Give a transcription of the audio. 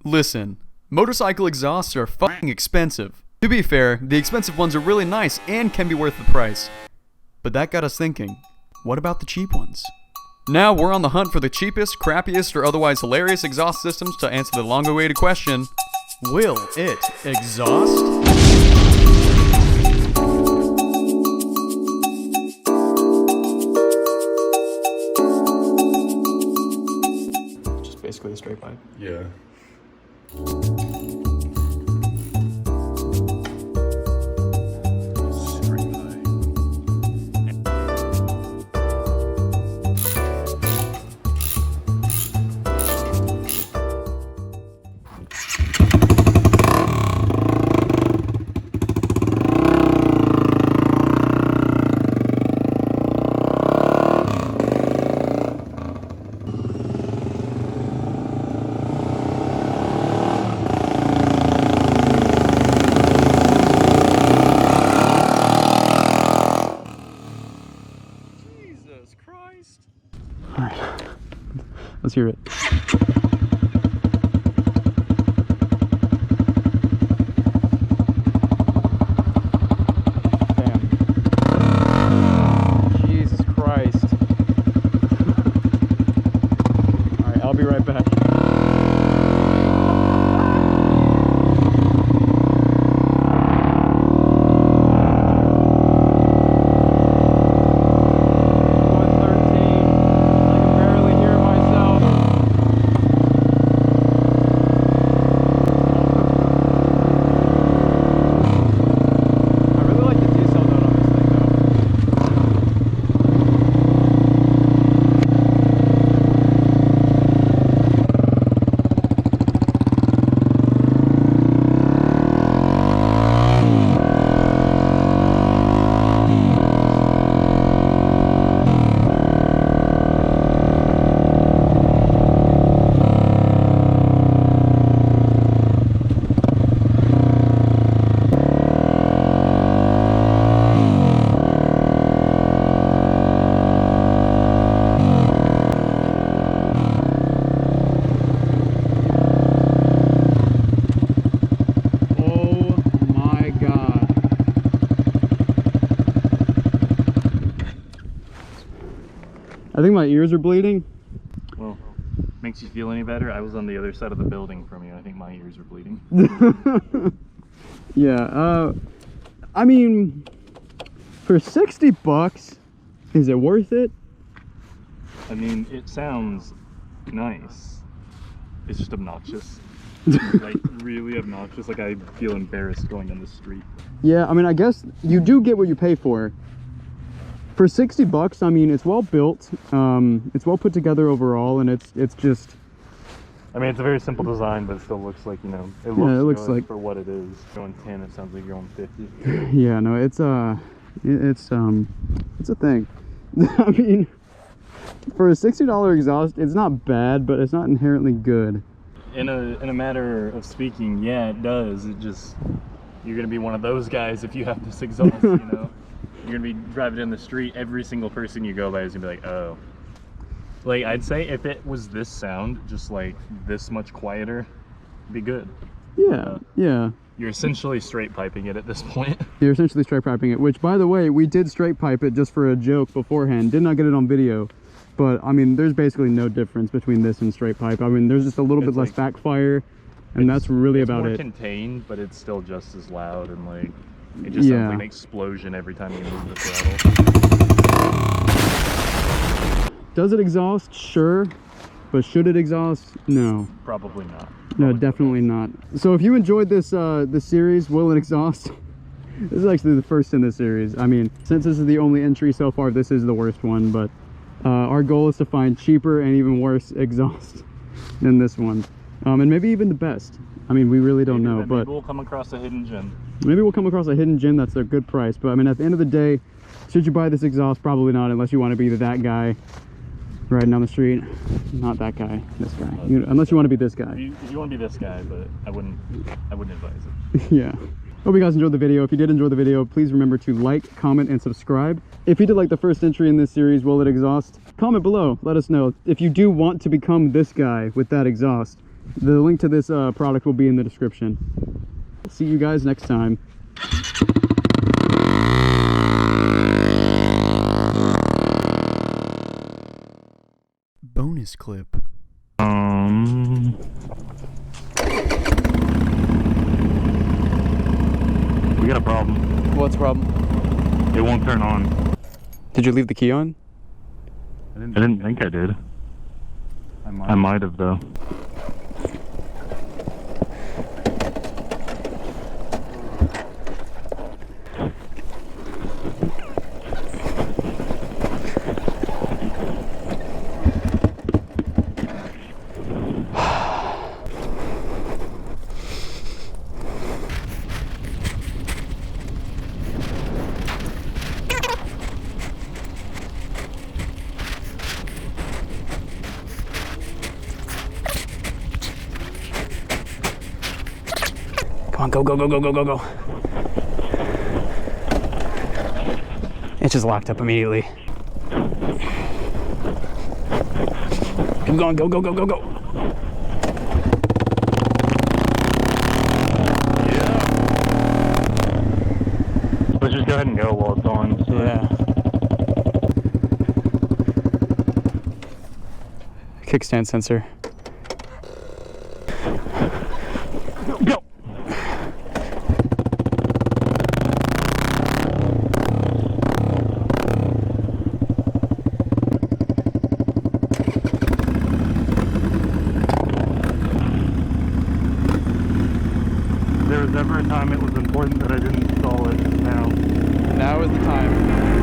Listen, motorcycle exhausts are fucking expensive. To be fair, the expensive ones are really nice and can be worth the price. But that got us thinking, what about the cheap ones? Now we're on the hunt for the cheapest, crappiest, or otherwise hilarious exhaust systems to answer the long-awaited question, will it exhaust? Just basically a straight pipe. Yeah. Alright, let's hear it. Damn. Jesus Christ. Alright, I'll be right back. I think my ears are bleeding. Well, makes you feel any better? I was on the other side of the building from you. I think my ears are bleeding. Yeah, I mean, for 60 bucks, is it worth it? I mean, it sounds nice. It's just obnoxious. Like, really obnoxious. Like, I feel embarrassed going on the street. Yeah, I mean, I guess you do get what you pay for. For 60 bucks, I mean, it's well built, it's well put together overall, and it's just... I mean, it's a very simple design, but it still looks like, you know, it looks like for what it is. Going 10, it sounds like you're going 50. Yeah, no, it's a thing. I mean, for a $60 exhaust, it's not bad, but it's not inherently good. In a matter of speaking, yeah, it does. It just, you're gonna be one of those guys if you have this exhaust, you know. You're gonna be driving in the street, every single person you go by is gonna be like, oh. Like, I'd say if it was this sound, just like this much quieter, it'd be good. Yeah, yeah. You're essentially straight piping it at this point. You're essentially straight piping it, which, by the way, we did straight pipe it just for a joke beforehand. Did not get it on video, but I mean, there's basically no difference between this and straight pipe. I mean, there's just a little bit less backfire, and that's really about it. It's more contained, but it's still just as loud, and like, it just sounds like an explosion every time you move the throttle. Does it exhaust? Sure. But should it exhaust? No. Probably not. No, definitely not. So if you enjoyed this this series, Will It Exhaust? This is actually the first in this series. I mean, since this is the only entry so far, this is the worst one, but our goal is to find cheaper and even worse exhaust than this one. And maybe even the best. I mean, we really don't know, but maybe we'll come across a hidden gem. Maybe we'll come across a hidden gem that's a good price. But I mean, at the end of the day, should you buy this exhaust? Probably not, unless you want to be that guy riding down the street. Not that guy, this guy. Unless you want to be this guy. If you want to be this guy, but I wouldn't advise it. Yeah. Hope you guys enjoyed the video. If you did enjoy the video, please remember to like, comment, and subscribe. If you did like the first entry in this series, Will It Exhaust? Comment below. Let us know. If you do want to become this guy with that exhaust, The link to this product will be in the description. See you guys next time. Bonus clip. We got a problem. What's the problem? It won't turn on. Did you leave the key on? I didn't think I did. I might have though. Come on, go, go, go, go, go, go, go. It just locked up immediately. Keep going, go, go, go, go, go. Yeah. Let's just go ahead and go while it's on. So. Yeah. Kickstand sensor. Go. If there was ever a time it was important that I didn't install it, now. Now is the time.